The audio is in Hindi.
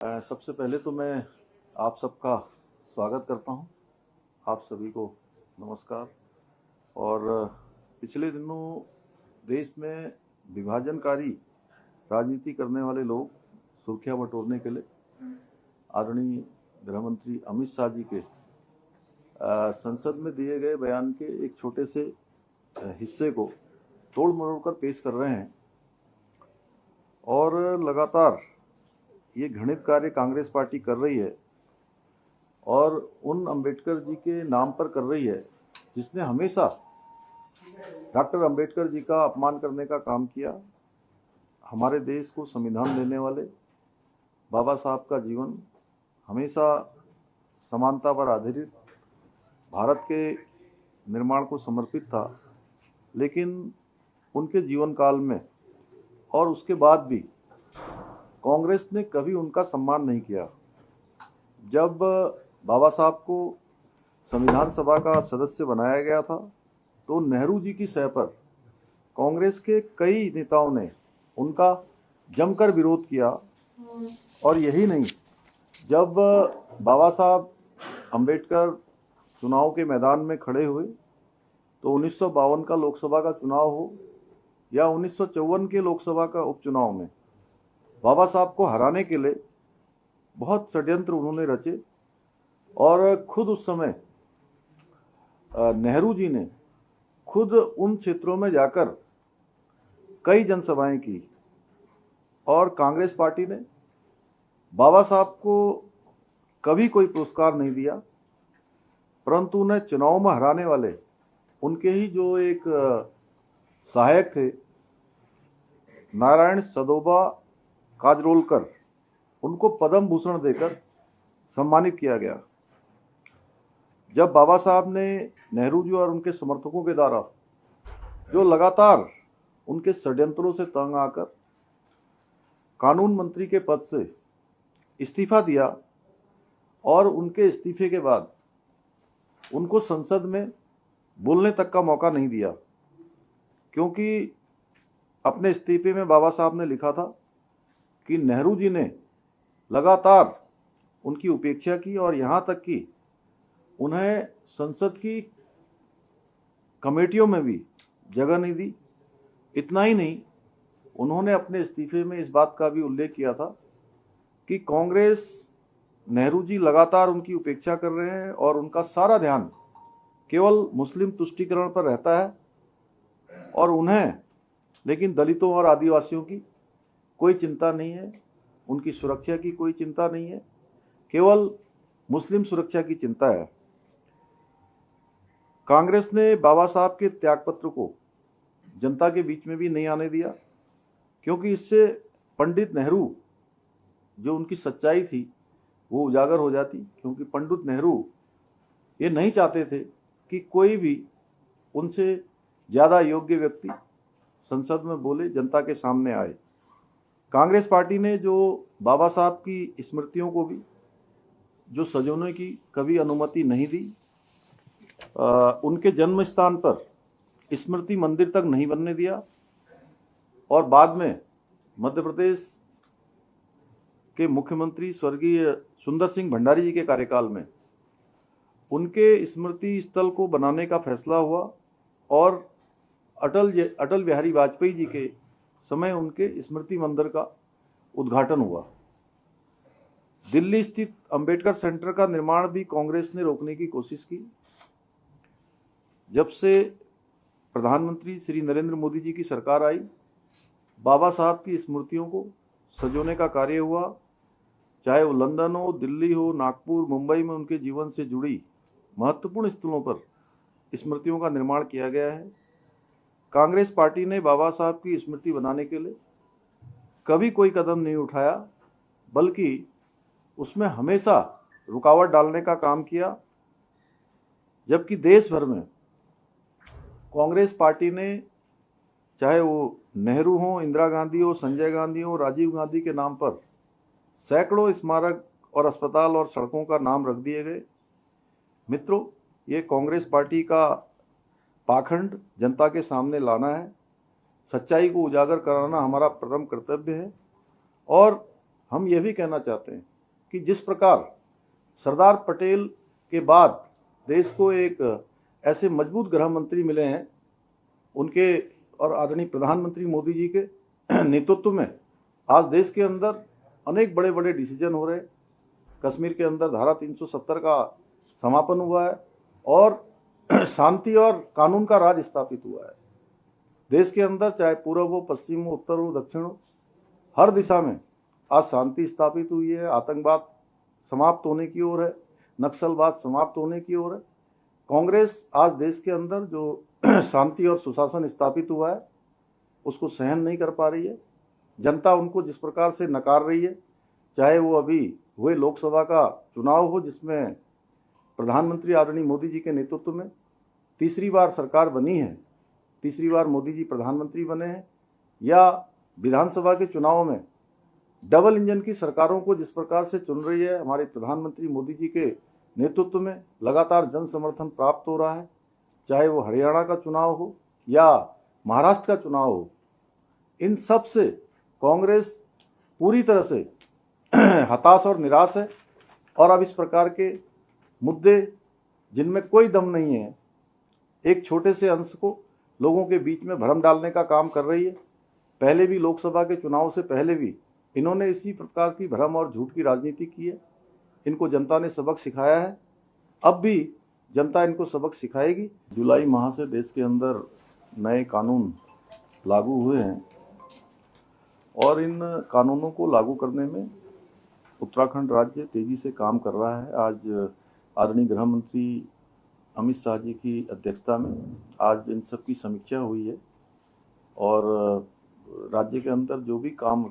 सबसे पहले तो मैं आप सबका स्वागत करता हूं। आप सभी को नमस्कार। और पिछले दिनों देश में विभाजनकारी राजनीति करने वाले लोग सुर्खियां बटोरने के लिए आदरणीय गृह मंत्री अमित शाह जी के संसद में दिए गए बयान के एक छोटे से हिस्से को तोड़ मरोड़ कर पेश कर रहे हैं और लगातार ये घृणित कार्य कांग्रेस पार्टी कर रही है और उन अंबेडकर जी के नाम पर कर रही है जिसने हमेशा डॉक्टर अंबेडकर जी का अपमान करने का काम किया। हमारे देश को संविधान देने वाले बाबा साहब का जीवन हमेशा समानता पर आधारित भारत के निर्माण को समर्पित था, लेकिन उनके जीवन काल में और उसके बाद भी कांग्रेस ने कभी उनका सम्मान नहीं किया। जब बाबा साहब को संविधान सभा का सदस्य बनाया गया था तो नेहरू जी की सह पर कांग्रेस के कई नेताओं ने उनका जमकर विरोध किया। और यही नहीं, जब बाबा साहब अंबेडकर चुनाव के मैदान में खड़े हुए तो 1952 का लोकसभा का चुनाव हो या 1954 के लोकसभा का उपचुनाव में बाबा साहब को हराने के लिए बहुत षड्यंत्र उन्होंने रचे। और खुद उस समय नेहरू जी ने खुद उन क्षेत्रों में जाकर कई जनसभाएं की और कांग्रेस पार्टी ने बाबा साहब को कभी कोई पुरस्कार नहीं दिया, परंतु उन्हें चुनाव में हराने वाले उनके ही जो एक सहायक थे नारायण सदोबा काजरोलकर, उनको पद्म भूषण देकर सम्मानित किया गया। जब बाबा साहब ने नेहरू जी और उनके समर्थकों के द्वारा जो लगातार उनके षड्यंत्रों से तंग आकर कानून मंत्री के पद से इस्तीफा दिया और उनके इस्तीफे के बाद उनको संसद में बोलने तक का मौका नहीं दिया, क्योंकि अपने इस्तीफे में बाबा साहब ने लिखा था कि नेहरू जी ने लगातार उनकी उपेक्षा की और यहाँ तक कि उन्हें संसद की कमेटियों में भी जगह नहीं दी। इतना ही नहीं, उन्होंने अपने इस्तीफे में इस बात का भी उल्लेख किया था कि कांग्रेस नेहरू जी लगातार उनकी उपेक्षा कर रहे हैं और उनका सारा ध्यान केवल मुस्लिम तुष्टीकरण पर रहता है और उन्हें लेकिन दलितों और आदिवासियों की कोई चिंता नहीं है, उनकी सुरक्षा की कोई चिंता नहीं है, केवल मुस्लिम सुरक्षा की चिंता है। कांग्रेस ने बाबा साहब के त्यागपत्र को जनता के बीच में भी नहीं आने दिया, क्योंकि इससे पंडित नेहरू जो उनकी सच्चाई थी वो उजागर हो जाती। क्योंकि पंडित नेहरू ये नहीं चाहते थे कि कोई भी उनसे ज़्यादा योग्य व्यक्ति संसद में बोले, जनता के सामने आए। कांग्रेस पार्टी ने जो बाबा साहब की स्मृतियों को भी जो सजोने की कभी अनुमति नहीं दी, उनके जन्म स्थान पर स्मृति मंदिर तक नहीं बनने दिया। और बाद में मध्य प्रदेश के मुख्यमंत्री स्वर्गीय सुंदर सिंह भंडारी जी के कार्यकाल में उनके स्मृति स्थल को बनाने का फैसला हुआ और अटल बिहारी वाजपेयी जी के समय उनके स्मृति मंदिर का उद्घाटन हुआ। दिल्ली स्थित अंबेडकर सेंटर का निर्माण भी कांग्रेस ने रोकने की कोशिश की। जब से प्रधानमंत्री श्री नरेंद्र मोदी जी की सरकार आई, बाबा साहब की स्मृतियों को सजोने का कार्य हुआ। चाहे वो लंदन हो, दिल्ली हो, नागपुर, मुंबई में उनके जीवन से जुड़ी महत्वपूर्ण स्थलों पर स्मृतियों का निर्माण किया गया है। कांग्रेस पार्टी ने बाबा साहब की स्मृति बनाने के लिए कभी कोई कदम नहीं उठाया, बल्कि उसमें हमेशा रुकावट डालने का काम किया। जबकि देश भर में कांग्रेस पार्टी ने, चाहे वो नेहरू हो, इंदिरा गांधी हो, संजय गांधी हो, राजीव गांधी के नाम पर सैकड़ों स्मारक और अस्पताल और सड़कों का नाम रख दिए गए। मित्रों, ये कांग्रेस पार्टी का पाखंड जनता के सामने लाना है। सच्चाई को उजागर कराना हमारा प्रथम कर्तव्य है। और हम ये भी कहना चाहते हैं कि जिस प्रकार सरदार पटेल के बाद देश को एक ऐसे मजबूत गृह मंत्री मिले हैं, उनके और आदरणीय प्रधानमंत्री मोदी जी के नेतृत्व में आज देश के अंदर अनेक बड़े बड़े डिसीजन हो रहे हैं। कश्मीर के अंदर धारा 370 का समापन हुआ है और शांति और कानून का राज स्थापित हुआ है। देश के अंदर चाहे पूर्व हो, पश्चिम हो, उत्तर हो, दक्षिण हो, हर दिशा में आज शांति स्थापित हुई है। आतंकवाद समाप्त होने की ओर है, नक्सलवाद समाप्त होने की ओर है। कांग्रेस आज देश के अंदर जो शांति और सुशासन स्थापित हुआ है उसको सहन नहीं कर पा रही है। जनता उनको जिस प्रकार से नकार रही है, चाहे वो अभी हुए लोकसभा का चुनाव हो जिसमें प्रधानमंत्री आदरणीय मोदी जी के नेतृत्व में तीसरी बार सरकार बनी है, तीसरी बार मोदी जी प्रधानमंत्री बने हैं, या विधानसभा के चुनाव में डबल इंजन की सरकारों को जिस प्रकार से चुन रही है हमारे प्रधानमंत्री मोदी जी के नेतृत्व में, लगातार जन समर्थन प्राप्त हो रहा है। चाहे वो हरियाणा का चुनाव हो या महाराष्ट्र का चुनाव हो, इन सब से कांग्रेस पूरी तरह से हताश और निराश है। और अब इस प्रकार के मुद्दे जिनमें कोई दम नहीं है, एक छोटे से अंश को लोगों के बीच में भ्रम डालने का काम कर रही है। पहले भी लोकसभा के चुनाव से पहले भी इन्होंने इसी प्रकार की भ्रम और झूठ की राजनीति की है। इनको जनता ने सबक सिखाया है, अब भी जनता इनको सबक सिखाएगी। जुलाई माह से देश के अंदर नए कानून लागू हुए हैं और इन कानूनों को लागू करने में उत्तराखंड राज्य तेजी से काम कर रहा है। आज आदरणीय गृह मंत्री अमित शाह जी की अध्यक्षता में आज इन सब की समीक्षा हुई है और राज्य के अंदर जो भी काम